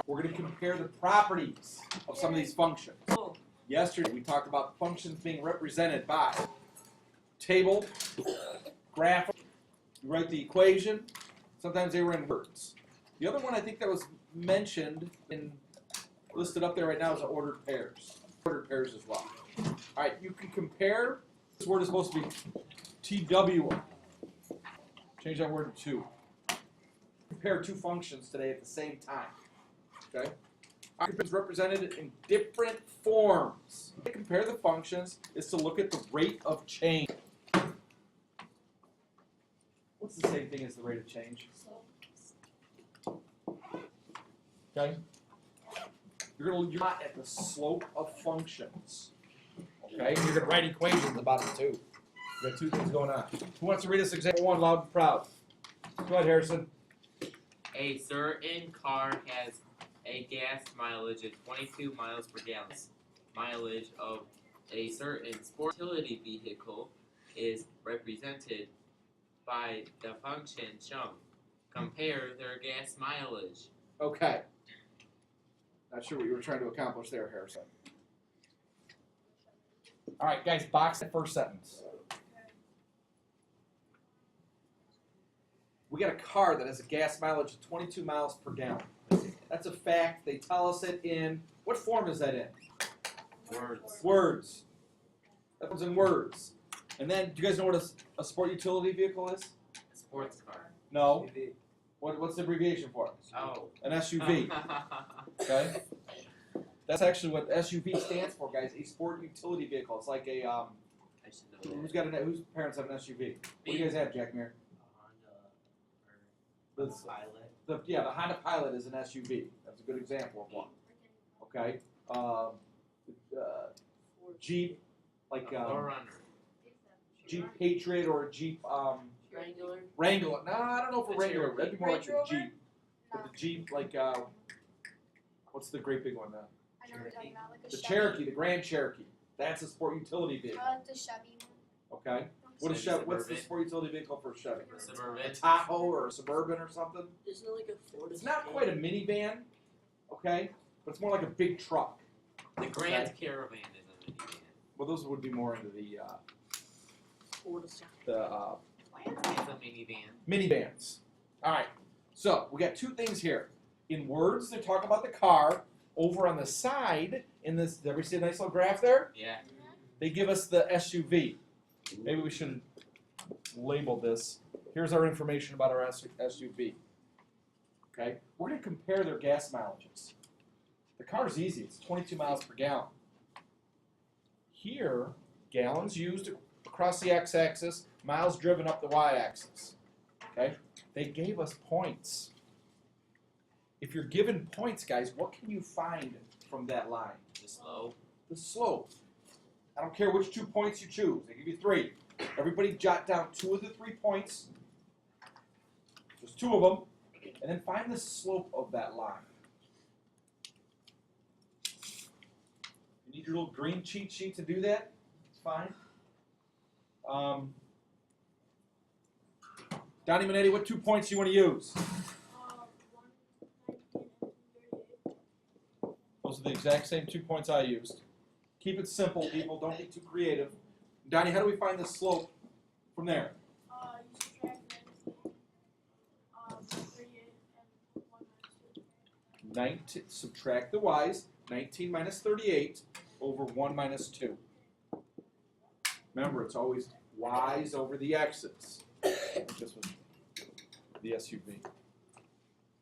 we're going to compare the properties of some of these functions. Yesterday, we talked about functions being represented by table, graph, you write the equation. Sometimes they were in words. The other one I think that was mentioned and listed up there right now is the ordered pairs. Ordered pairs as well. All right, you can compare. This word is supposed to be TW. Change that word to 2. Compare two functions today at the same time. Okay? It's represented in different forms. To compare the functions is to look at the rate of change. What's the same thing as the rate of change? Okay? You're going to look at the slope of functions. Okay? You're going to write equations about it too. We got two things going on. Who wants to read us example 1 loud and proud? Go ahead, Harrison. A certain car has a gas mileage of 22 miles per gallon. Mileage of a certain sport utility vehicle is represented by the function shown. Compare their gas mileage. Okay. Not sure what you were trying to accomplish there, Harrison. All right, guys, box the first sentence. We got a car that has a gas mileage of 22 miles per gallon. That's a fact. They tell us it in, what form is that in? Words. Words. That one's in words. And then, do you guys know what a sport utility vehicle is? Sports car. No. What's the abbreviation for it? Oh. An SUV. Okay? That's actually what SUV stands for, guys. A sport utility vehicle. It's like a, I should know that. whose parents have an SUV? What do you guys have, Jack Muir? The Pilot. the Honda Pilot is an SUV. That's a good example of one. Okay. Jeep, like Jeep Patriot or a Jeep Wrangler. No, I don't know if a Wrangler. That'd be more like a Jeep. But the Jeep, like what's the great big one now? I know what you're talking about, like a The Chevy. Cherokee, the Grand Cherokee. That's a sport utility vehicle. I like the Chevy one. Okay. What is Chevy? What's the sport utility vehicle for a Chevy? Suburban. A Tahoe or a Suburban or something? Isn't it like a Ford? It's not quite a minivan, okay, but it's more like a big truck. The Grand Caravan is a minivan. Well, those would be more into the It's a minivan. minivans. All right. So we got two things here. In words, they're talking about the car. Over on the side, in this, did everybody see a nice little graph there? Yeah. They give us the SUV. Maybe we should label this. Here's our information about our SUV. Okay, we're going to compare their gas mileages. The car's easy. It's 22 miles per gallon. Here, gallons used across the x-axis, miles driven up the y-axis. Okay, they gave us points. If you're given points, guys, what can you find from that line? The slope. The slope. I don't care which 2 points you choose. They give you 3. Everybody jot down 2 of the 3 points. Just 2 of them. And then find the slope of that line. You need your little green cheat sheet to do that. It's fine. Donnie Minetti, what 2 points do you want to use? 1, 19, and 38. Those are the exact same 2 points I used. Keep it simple, people. Don't be too creative. Donnie, how do we find the slope from there? You subtract 38 and 1 minus 2. Subtract the y's. 19 minus 38 over 1 minus 2. Remember, it's always y's over the x's. This was the SUV.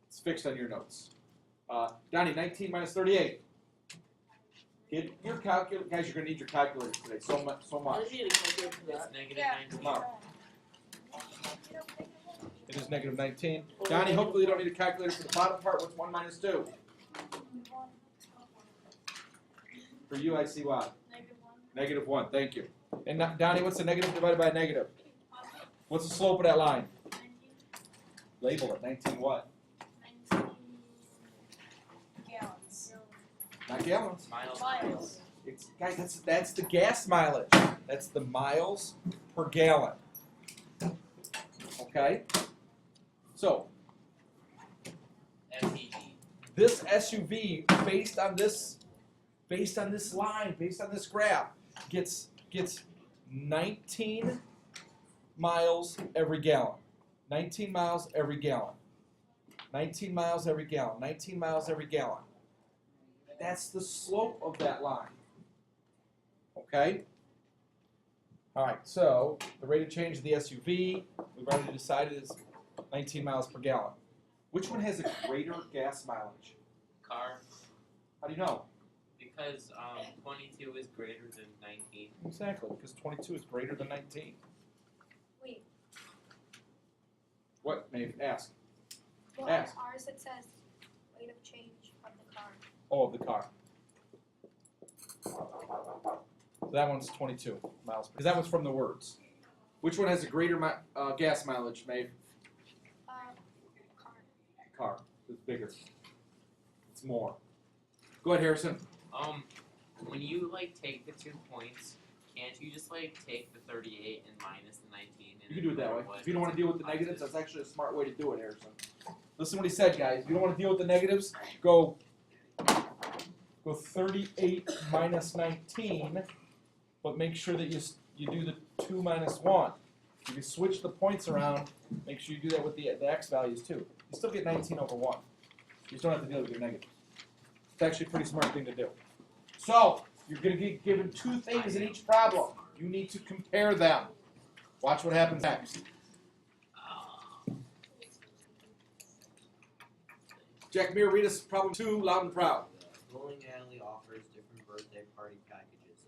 It's fixed on your notes. Donnie, 19 minus 38. Get your calculator, guys. You're gonna need your calculator today. So much. I need a calculator for It's that. negative Yeah. 19. Come on. It is negative 19. Donnie, hopefully you don't need a calculator for the bottom part. What's 1 minus 2? For you, I see what? Negative 1. -1. Thank you. And Donnie, what's the negative divided by a negative? What's the slope of that line? 19. Label it. 19 what? 19 gallons. Not gallons. Miles. It's, guys, that's the gas mileage. That's the miles per gallon. Okay? So, MPG. this SUV based on this line, based on this graph, gets 19 miles every gallon. 19 miles every gallon. 19 miles every gallon. 19 miles every gallon. That's the slope of that line. Okay? All right, so the rate of change of the SUV, we've already decided is 19 miles per gallon. Which one has a greater gas mileage? Car, How do you know? because 22 is greater than 19. Exactly, because 22 is greater than 19. Wait, What, Maeve? Ask. well, Ask. on ours it says rate of change of the car. Oh, of the car. So that one's 22 miles, because that one's from the words. Which one has a greater gas mileage, Maeve? Car. Car. It's bigger. It's more. Go ahead, Harrison. When you like take the 2 points, can't you just like take the 38 and minus the 19? And You can do it that way. what If you don't want to deal with the negatives, positive? that's actually a smart way to do it, Harrison. Listen to what he said, guys. If you don't want to deal with the negatives, go 38 minus 19, but make sure that you do the 2 minus 1. If you switch the points around, make sure you do that with the x values too. You still get 19 over 1. You just don't have to deal with your negatives. It's actually a pretty smart thing to do. So, you're going to get given 2 things in each problem. You need to compare them. Watch what happens next. Jack Muir, read us problem 2 loud and proud. Bowling alley offers different birthday party packages.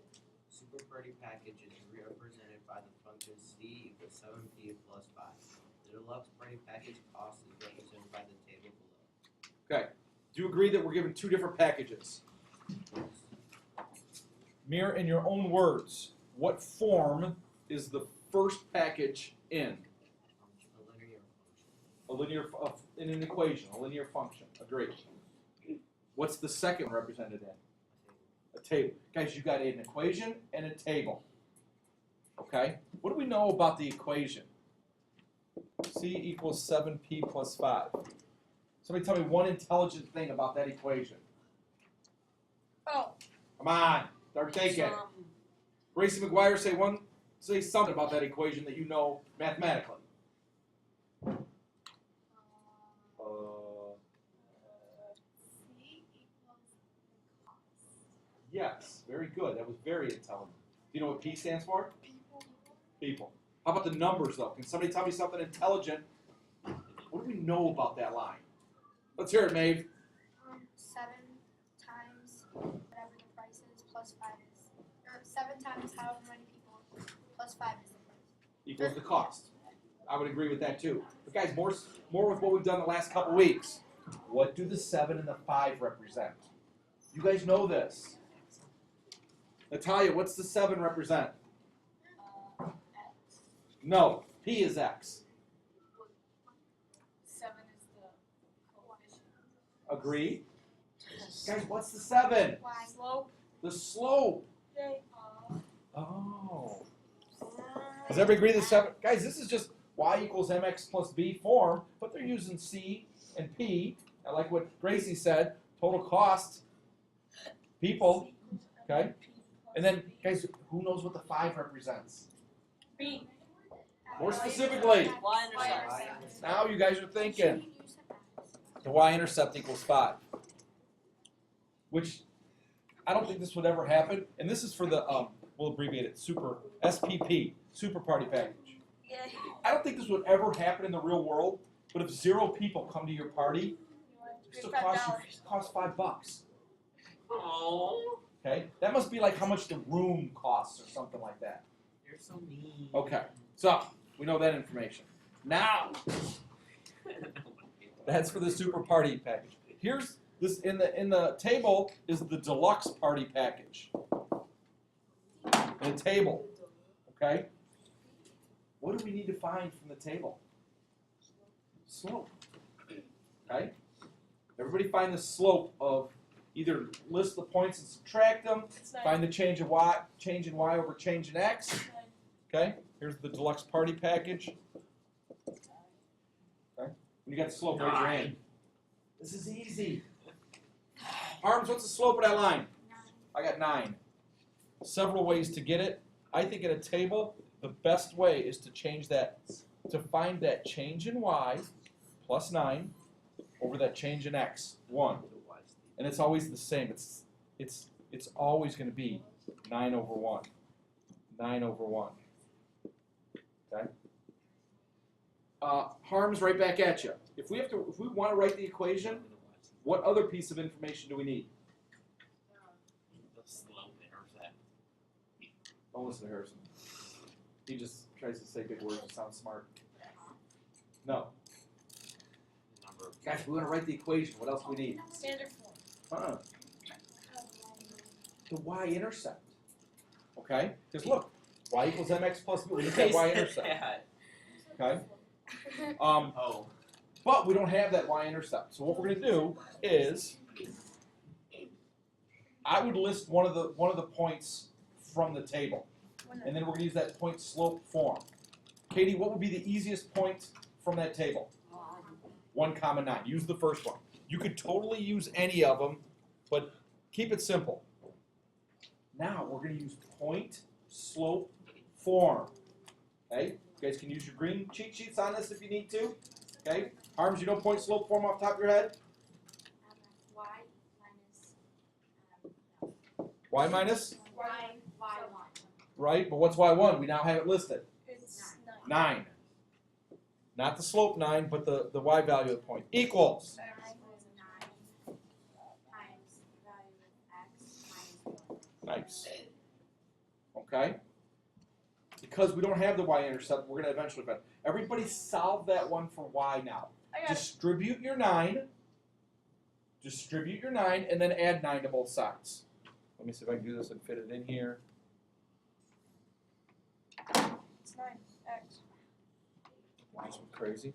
Super party package is represented by the function c equals 7p plus 5. The deluxe party package cost is represented by the table below. Okay. Do you agree that we're given 2 different packages? Mirror in your own words, what form is the first package in? A linear function. In an equation, a linear function. Agreed. What's the second represented in? A table. Guys, you got an equation and a table. Okay? What do we know about the equation? C equals 7p plus 5. Somebody tell me one intelligent thing about that equation. Oh. Come on, start thinking. Gracie McGuire, say something about that equation that you know mathematically. C equals cost. Yes, very good. That was very intelligent. Do you know what P stands for? People. People. How about the numbers, though? Can somebody tell me something intelligent? What do we know about that line? Let's hear it, Maeve. 7 times whatever the price is plus 5 is. Or 7 times however many people plus 5 is the price. Equals the cost. I would agree with that, too. But, guys, more with what we've done the last couple weeks. What do the 7 and the 5 represent? You guys know this. Natalia, what's the 7 represent? X. No, P is X. 7 is the coefficient. Agree? Guys, what's the 7? Y. Slope. The slope. J. Oh. Does everybody agree the 7? Guys, this is just y equals mx plus b form, but they're using C and P. I like what Gracie said, total cost, people, okay? And then, guys, who knows what the 5 represents? B. More specifically, Y-intercept. now you guys are thinking. The y-intercept equals 5. Which, I don't think this would ever happen. And this is for the, we'll abbreviate it, SPP, Super Party Package. I don't think this would ever happen in the real world, but if 0 people come to your party, it still costs $5. Oh, Okay? That must be like how much the room costs or something like that. you're so mean. Okay. So, we know that information. Now, that's for the Super Party Package. Here's this in the table is the Deluxe Party Package. In the table. Okay? What do we need to find from the table? Slope. Okay? Everybody find the slope of either list the points and subtract them, find the change in y over change in x. Okay? Here's the Deluxe Party Package. Okay? When you got the slope, raise your hand. This is easy. Arms, what's the slope of that line? 9. I got 9. Several ways to get it. I think in a table, the best way is to change that, to find that change in y plus 9 over that change in x, 1. And it's always the same. It's always going to be 9 over 1. 9 over 1. Okay? Harm's right back at you. If we want to write the equation, what other piece of information do we need? The slope intercept. Don't listen to Harrison. He just tries to say big words and sound smart. No. Number of Guys, we want to write the equation. What else do we need? Standard form. The y-intercept. Okay? Because look, y equals mx plus b. We need that y-intercept. Okay? Oh. But we don't have that y-intercept. So what we're going to do is, I would list one of the points from the table, and then we're going to use that point slope form. Katie, what would be the easiest point from that table? 1, 9. Use the first one. You could totally use any of them, but keep it simple. Now we're going to use point slope form. Okay? You guys can use your green cheat sheets on this if you need to. Okay? Harms, you know point slope form off the top of your head? Y minus? Y1. Right, but what's y1? We now have it listed. It's 9. Not the slope 9, but the y value of the point. Equals. 9 times value of x minus 1. Nice. Okay? Because we don't have the y-intercept, we're going to eventually find. Everybody solve that one for y now. I got it. Distribute your 9. Distribute your 9, and then add 9 to both sides. Let me see if I can do this and fit it in here. It's 9x. This one's crazy.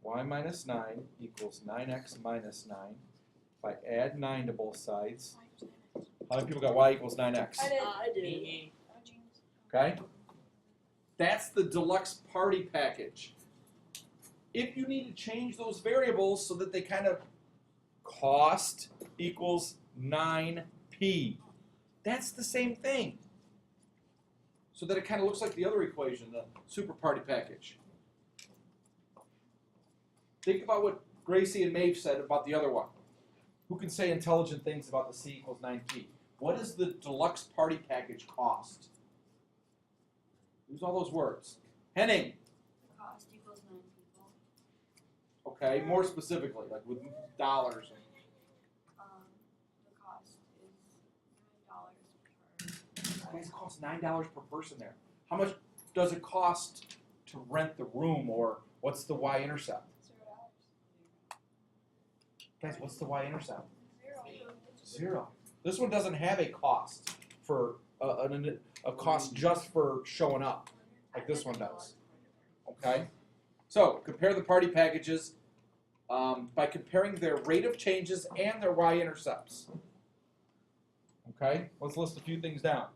Y minus 9 equals 9x minus 9. If I add 9 to both sides, how many people got y equals 9x? I did. Me. Okay? That's the deluxe party package. If you need to change those variables so that they kind of cost equals 9p, that's the same thing. So that it kind of looks like the other equation, the super party package. Think about what Gracie and Maeve said about the other one. Who can say intelligent things about the C equals 9p? What does the deluxe party package cost? Use all those words. Henning. The cost equals 9 people. Okay, more specifically, like with dollars. The cost is $9 per. Guys, it costs $9 per person there. How much does it cost to rent the room, or what's the y-intercept? Guys, what's the y-intercept? 0. This one doesn't have a cost for a cost just for showing up, like this one does. Okay? So, compare the party packages by comparing their rate of changes and their y-intercepts. Okay? Let's list a few things down.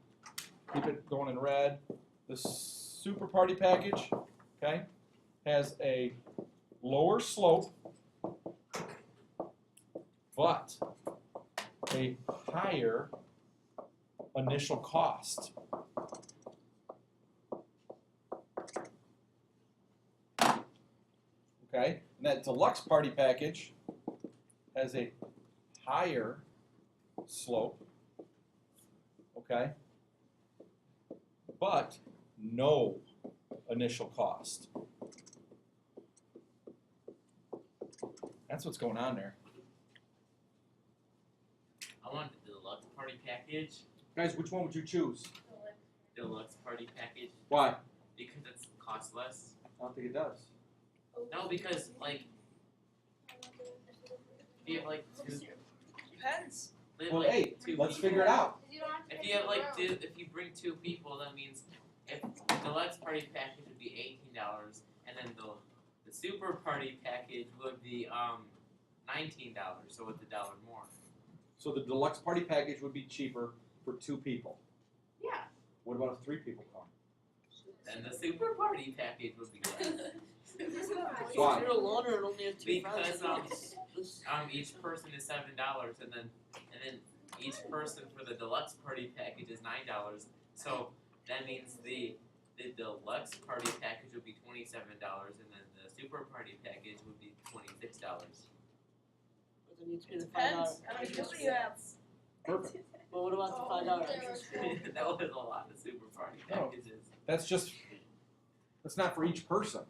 Keep it going in red. The super party package, okay, has a lower slope, but a higher initial cost. Okay, and that deluxe party package has a higher slope, okay, but no initial cost. That's what's going on there. I want the deluxe party package. Guys, which one would you choose? Deluxe party package Why? because it's cost less. I don't think it does. No, because like if you have like two, Depends. Well, like hey, two let's people. figure it out. If you have like if you bring 2 people, that means if the deluxe party package would be $18, and then the super party package would be $19, so it's $1 more. So the deluxe party package would be cheaper for 2 people. Yeah. What about if 3 people come? then the super party package would be less. Why? If you're alone or only have two Because friends, each person is $7, and then each person for the deluxe party package is $9. So that means the deluxe party package would be $27, and then the super party package would be $26. but then you pay It the $5 depends how many people you have. Perfect. But what about the $5 entrance fee? That was a lot of super party No. packages. That's not for each person.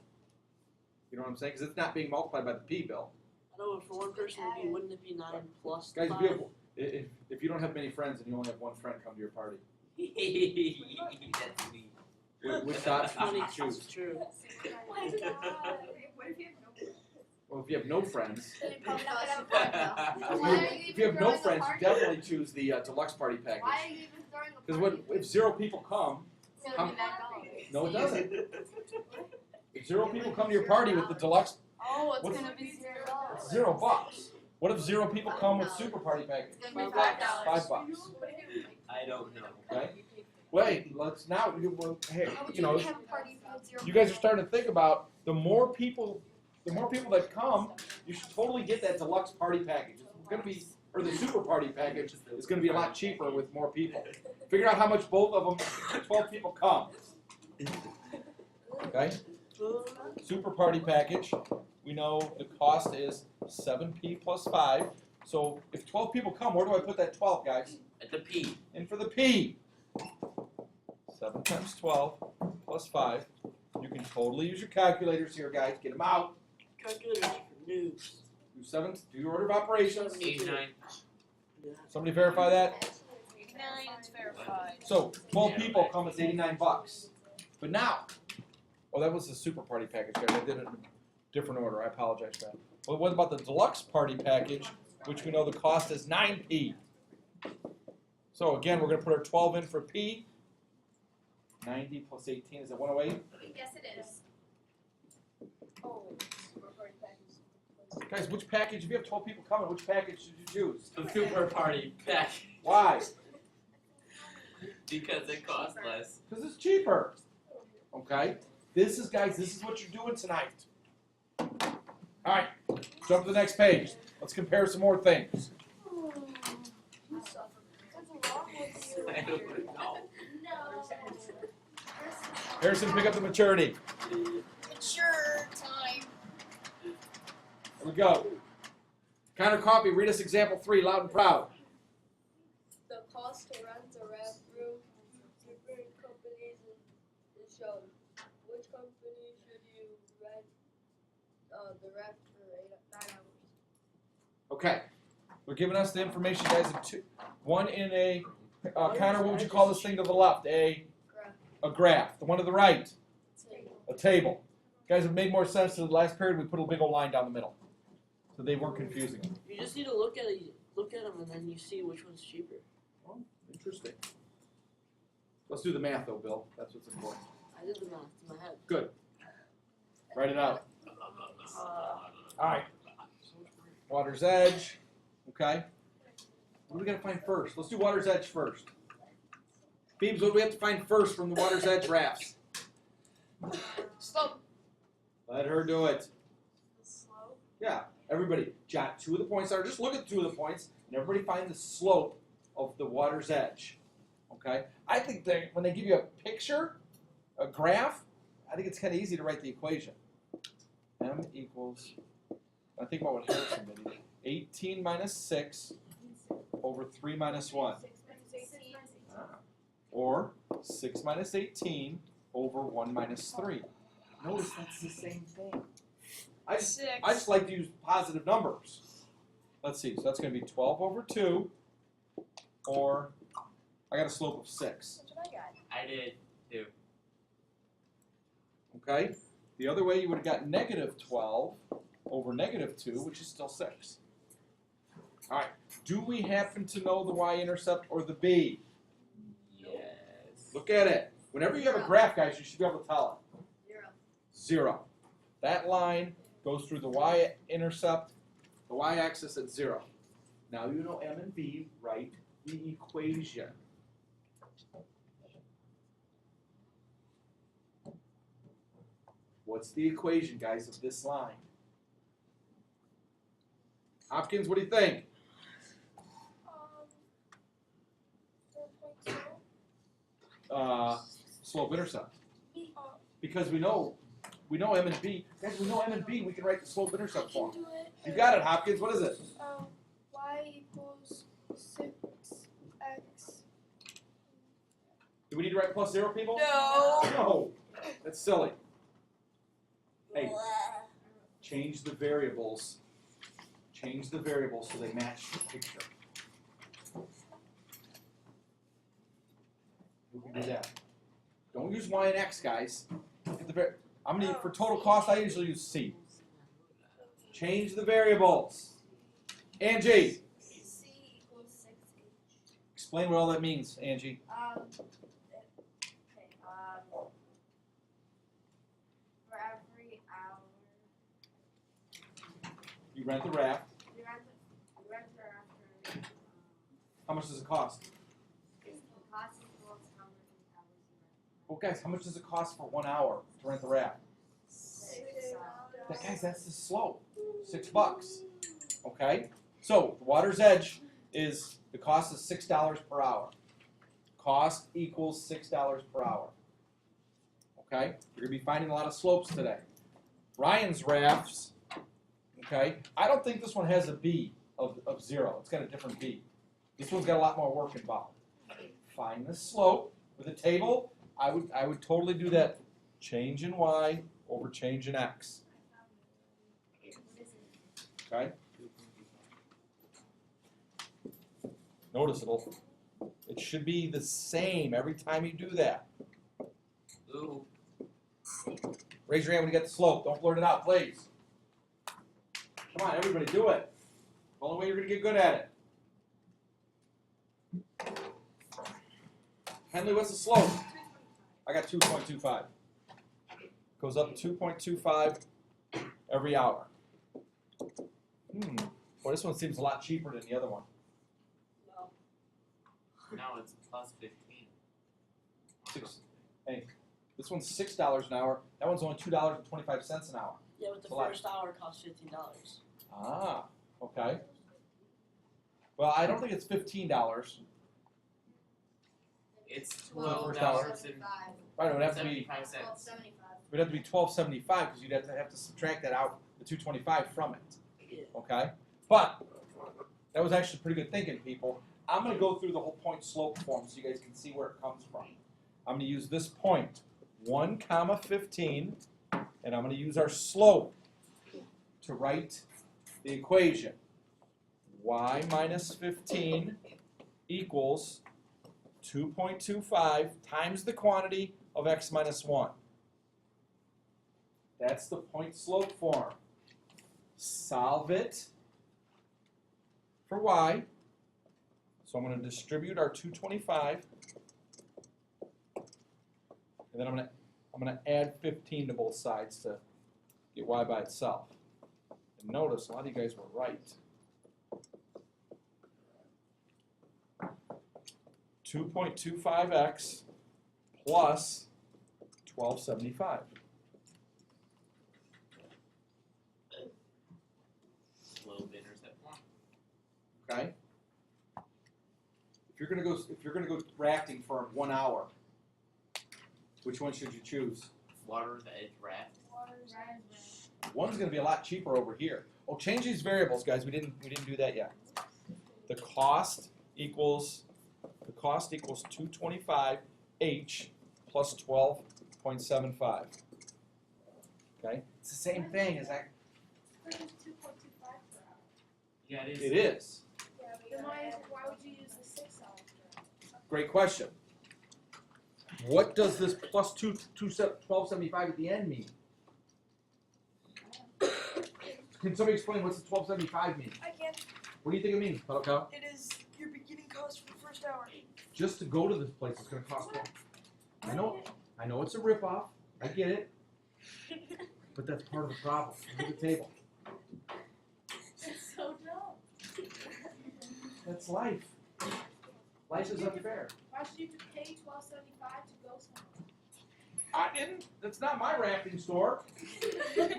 You know what I'm saying? Because it's not being multiplied by the P bill. I know, but for one person, wouldn't it be 9 plus Guys, 5? if you don't have many friends and you only have one friend come to your party, That's me. which option should you That's choose? true. Well, if you have no friends, Then you're probably not gonna have a party though. Why are you if you have even no throwing a friends, you party? definitely choose the deluxe party Why package. are you even throwing a Because party? if 0 people come, It's gonna be $9. no, it doesn't. If 0 people come to your party with the deluxe, Oh, it's What's- gonna be $0. $0. What if 0 people come with super party package? It's gonna be $5. $5. $5. I don't know. Okay. Wait, let's now. Hey, Why would you know, have a party with 0 you guys are starting to think about the more people that come, you should totally get that deluxe party package. It's gonna be, or the super party package is gonna be a lot cheaper with more people. Figure out how much both of them, 12 people come. Okay. Super party package. We know the cost is 7P plus 5. So if 12 people come, where do I put that 12, guys? At the P. In for the P. 7 times 12 plus 5. You can totally use your calculators here, guys. Get them out. Calculators for noobs. Do your order of operations. 89. Yeah. Somebody verify that. 89 is verified. So 12 people come, it's $89. But now, oh, that was the super party package, guys. I did it in a different order. I apologize for that. But what about the deluxe party package, which we know the cost is 9P? So again, we're going to put our 12 in for P. 90 plus 18 is that 108? Yes, it is. Oh, super party package. Guys, which package, if you have 12 people coming, which package should you choose? The super party package. Why? Because it costs less. Because it's cheaper. Okay? This is what you're doing tonight. Alright, jump to the next page. Let's compare some more things. What's wrong with you? I don't know. Harrison, pick up the maturity. Mature time. Here we go. Counter copy, read us example 3, loud and proud. The cost to rent a raft room, different companies is shown. Which company should you rent the raft for 9 hours? Okay. They're giving us the information, guys. One in a counter, what would you call this thing to the left? A graph. The one to the right? A table. Guys, it made more sense to the last period. We put a big old line down the middle, so they weren't confusing. You just need to look at them, and then you see which one's cheaper. Oh, interesting. Let's do the math, though, Bill. That's what's important. I did the math in my head. Good. Write it out. All right. Water's edge. Okay. What do we got to find first? Let's do water's edge first. Phoebes, what do we have to find first from the water's edge rafts? Slope. Let her do it. Slope? Yeah. Everybody, jot 2 of the points there. Just look at 2 of the points, and everybody find the slope of the water's edge. Okay? I think that when they give you a picture, a graph, I think it's kind of easy to write the equation. M equals, I think about what Harrison did. 18 minus 6 over 3 minus 1. Or 6 minus 18 over 1 minus 3. Notice that's the same thing. I just like to use positive numbers. Let's see, so that's going to be 12 over 2, or I got a slope of 6. That's what I got. I did too. Okay? The other way you would have got negative 12 over negative 2, which is still 6. All right, do we happen to know the y-intercept or the b? Yes. Look at it. Whenever you have a graph, guys, you should be able to tell it. 0. That line goes through the y-intercept, the y-axis at 0. Now you know M and B, write the equation. What's the equation, guys, of this line? Hopkins, what do you think? 4.2. Slope intercept. Because we know M and B. Guys, we know M and B, we can write the slope intercept form. Do it. You got it, Hopkins. What is it? Y equals 6x. Do we need to write plus 0, people? No. No. That's silly. Hey, change the variables. Change the variables so they match the picture. We can do that. Don't use Y and X, guys. I'm gonna for total cost. I usually use C. Change the variables. Angie, C equals 6h. explain what all that means, Angie. For every hour, You rent the raft. we rent the raft for How much does it cost? the cost equals how many hours you rent. Well, guys, how much does it cost for 1 hour to rent the raft? 6 Guys, that's the slope. $6. Okay? So, the water's edge is, the cost is $6 per hour. Cost equals $6 per hour. Okay? You're going to be finding a lot of slopes today. Ryan's rafts, okay? I don't think this one has a B of 0. It's got a different B. This one's got a lot more work involved. Find the slope with a table. I would totally do that. Change in Y over change in X. Okay? Notice it should be the same every time you do that. Ooh. Raise your hand when you get the slope. Don't blurt it out, please. Come on, everybody, do it. The only way you're going to get good at it. Henley, what's the slope? I got 2.25. Goes up 2.25 every hour. Well, this one seems a lot cheaper than the other one. Now it's plus 15. Hey, this one's $6 an hour. That one's only $2.25 an hour. Yeah, but the It's a lot. first hour costs $15. Ah, okay. Well, I don't think it's $15. It's First hour. $12.75. Right, it would have to be. It would have to be $12.75 because you'd have to subtract that out, the $2.25 from it. Yeah. Okay? But that was actually pretty good thinking, people. I'm going to go through the whole point slope form so you guys can see where it comes from. I'm going to use this point, 1, 15, and I'm going to use our slope to write the equation. Y minus 15 equals 2.25 times the quantity of x minus 1. That's the point slope form. Solve it for y. So I'm going to distribute our 225, and then I'm going to add 15 to both sides to get y by itself. And notice a lot of you guys were right. 2.25x plus 1275. Slope intercept form. Okay. If you're gonna go rafting for 1 hour, which one should you choose? Water's edge raft. One's gonna be a lot cheaper over here. Oh, change these variables, guys. We didn't do that yet. The cost equals 225 h plus 12.75. Okay, it's the same thing as that. Yeah, it is. It is. Then why would you use the 6 hours? Great question. What does this plus 1275 at the end mean? Can somebody explain what's the 1275 mean? I can. What do you think it means, Pelka? It is your beginning cost for the first hour. Just to go to this place, it's going to cost what? I know it's a ripoff. I get it. But that's part of the problem. Look at the table. It's so dumb. That's life. Life is unfair. Why should you have to pay $12.75 to go somewhere? I didn't. That's not my rafting store. It's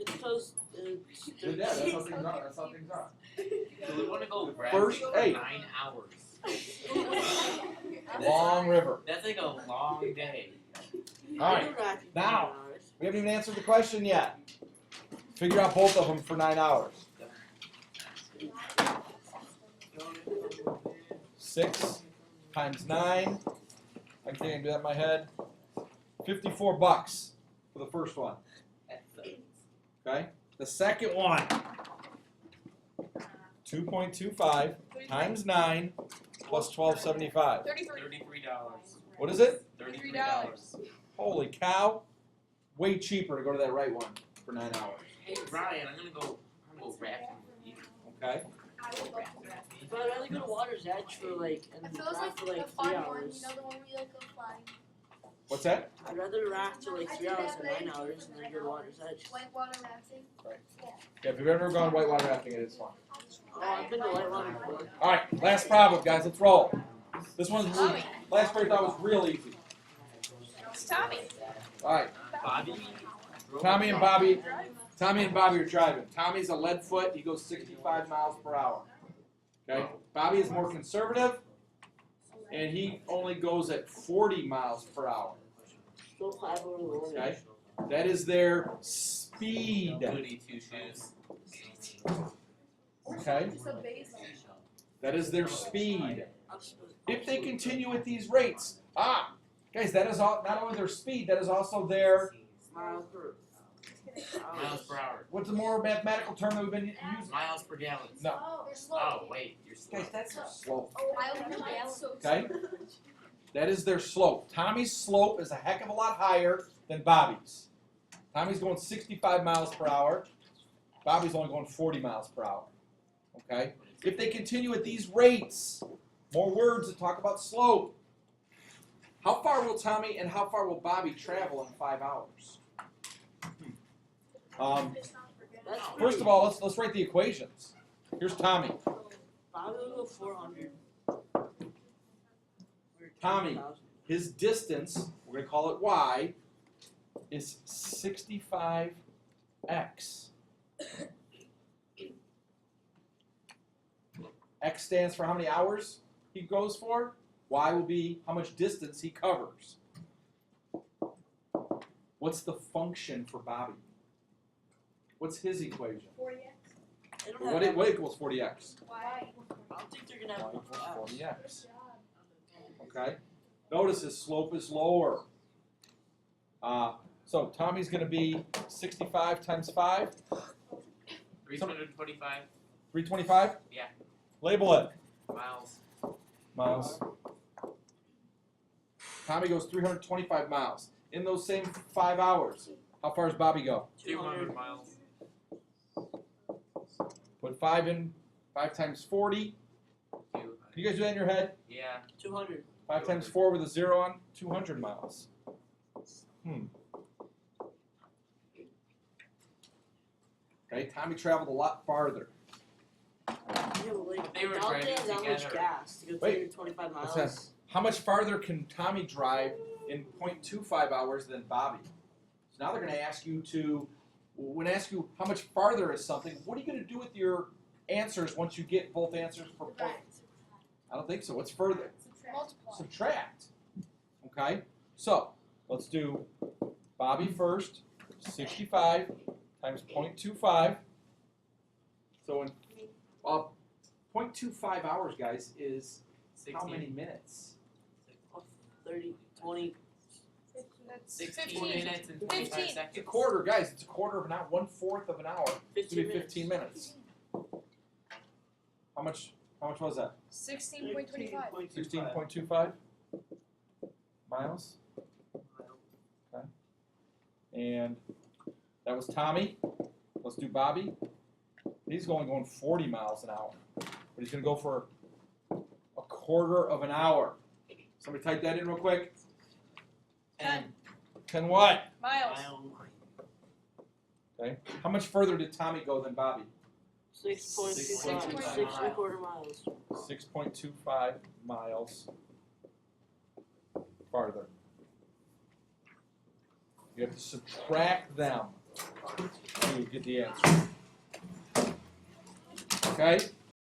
because Yeah, that's how things are. That's how things are. So we want to go First, rafting for hey. 9 hours. Long river. That's like a long day. All right. Now, we haven't even answered the question yet. Figure out both of them for 9 hours. 6 times 9. I can't do that in my head. $54 for the first one. Okay. The second one. 2.25 times 9 plus 12.75. $33. What is it? $33. Holy cow! Way cheaper to go to that right one for 9 hours. Hey Ryan, I'm gonna go rafting with you. Okay. But I'd rather go to Water's Edge for like and It feels raft like for the like fun 3 one, hours. you know, the one where you like go flying. What's that? I'd rather raft for like 3 hours than 9 hours and then go to Water's Edge. Whitewater rafting. Yeah, if you've ever gone whitewater rafting, it is fun. Oh, I've been to Whitewater before. All right, last problem, guys. Let's roll. This one's really, last part I thought was real easy. Tommy. All right, Bobby. Tommy and Bobby are driving. Tommy's a lead foot. He goes 65 miles per hour. Okay. Bobby is more conservative, and he only goes at 40 miles per hour. Still 5 over the limit. Okay. That is their speed. Goody two shoes. Okay. That is their speed. If they continue at these rates, guys, that is not only their speed, that is also their, Miles per Miles per hour. what's the more mathematical term that we've been using? Miles per gallon. No. They're slow. Oh wait, you're slow. Guys, that's their slope. Miles per gallon. Okay? That is their slope. Tommy's slope is a heck of a lot higher than Bobby's. Tommy's going 65 miles per hour. Bobby's only going 40 miles per hour. Okay? If they continue at these rates, more words to talk about slope. How far will Tommy and how far will Bobby travel in 5 hours? That's First of all, let's write the equations. Here's Tommy. Bobby will go 400. Tommy. His distance, we're going to call it y, is 65x. X stands for how many hours he goes for. Y will be how much distance he covers. What's the function for Bobby? What's his equation? 40x. What equals 40x? Why? I don't think they're gonna Y have equals enough. 40x. Okay. Notice his slope is lower. So Tommy's going to be 65 times 5. 325 325? Yeah. Label it. miles. Miles. Tommy goes 325 miles. In those same 5 hours, how far does Bobby go? 200 miles. Put 5 in. 5 times 40. 200. Can you guys do that in your head? Yeah. 200. 5 times 4 with a 0 on? 200 miles. Okay, Tommy traveled a lot farther. Yeah, but like, They were I doubt they driving have that much together. gas to go Wait. 325 What's miles. that? How much farther can Tommy drive in 0.25 hours than Bobby? So now they're going to ask you how much farther is something. What are you going to do with your answers once you get both answers for point? I don't think so. What's further? Multiply. Subtract. Okay? So, let's do Bobby first. 65 times 0.25. So, in 0.25 hours, guys, is 16. how many minutes? 30, 20. 16 minutes and 25 It's a seconds. quarter, guys. It's a quarter of an hour. 1/4 of an hour. It's 15 gonna be 15 minutes. How much was that? 16.25. 16.25 miles. Okay. And that was Tommy. Let's do Bobby. He's only going 40 miles an hour, but he's gonna go for a quarter of an hour. Somebody type that in real quick. 10. 10 what? Miles. Okay. How much further did Tommy go than Bobby? 6.25. 6.25. 6.25 miles. 6.25 miles farther. You have to subtract them to get the answer. Okay?